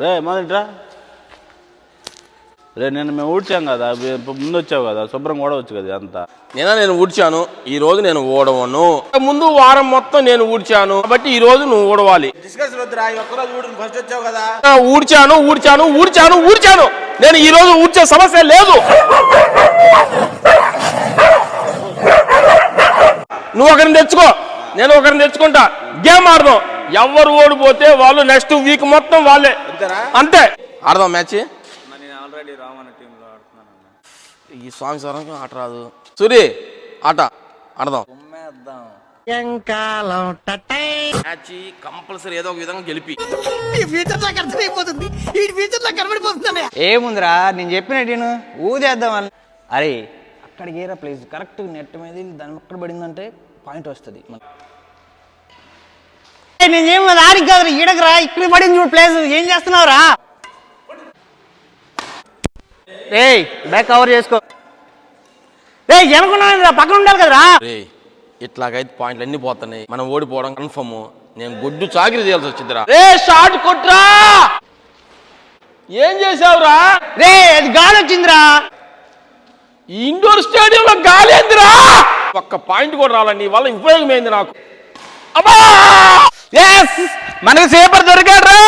రే మొదటిరా రే నేను మేము ఊడ్చాం కదా ముందు వచ్చావు కదా శుభ్రం ఓడవచ్చు కదా అంతా నేను ఊడ్చాను ఈ రోజు నేను ఓడవను ముందు వారం మొత్తం నేను ఊడ్చాను కాబట్టి ఈ రోజు నువ్వు ఓడవాలి ఫస్ట్ వచ్చావు కదా ఊడ్చాను ఊడ్చాను ఊడ్చాను ఊడ్చాను నేను ఈ రోజు ఊడ్చే సమస్య లేదు నువ్వు ఒకరిని తెచ్చుకో నేను ఒకరిని తెచ్చుకుంటా గేమ్ ఆడదాం ఎవరు ఓడిపోతే వాళ్ళు నెక్స్ట్ వీక్ మొత్తం వాళ్ళే అంతే ఆడదాం మ్యాచ్ ఈ స్వామి స్వరం ఆట రాదు సూరి ఆట ఆడదాం మ్యాచ్ కంపల్సరీ ఏదో ఒక విధంగా గెలిపి ఏముందిరా నేను చెప్పినట్టు ఊదేద్దాం అరే అక్కడికి ఏరా ప్లేస్ కరెక్ట్ నెట్ మీద దాని ఎక్కడ పడిందంటే పాయింట్ వస్తుంది నేను ఏం ఆడికి కాదు ఈడకరా ఇక్కడ పడింది చూడు ప్లేస్ ఏం చేస్తున్నావురా ఏయ్ బ్యాక్ కవర్ చేసుకో ఏయ్ ఏమనుకున్నావు పక్కన ఉండాలి కదరా ఇట్లాగైతే పాయింట్లు అన్ని పోతున్నాయి మనం ఓడిపోవడం కన్ఫర్మ్ నేను గొడ్డు చాకిరి చేయాల్సి వచ్చిందిరా రే షాట్ కొట్రా ఏం చేసావురా రే అది గాలి వచ్చిందిరా ఇండోర్ స్టేడియం లో గాలి ఏందిరా ఒక్క పాయింట్ కూడా రాలండి వాళ్ళ ఉపయోగం ఏంది నాకు అబ్బా మనకు సేపర్ దొరికాడు రా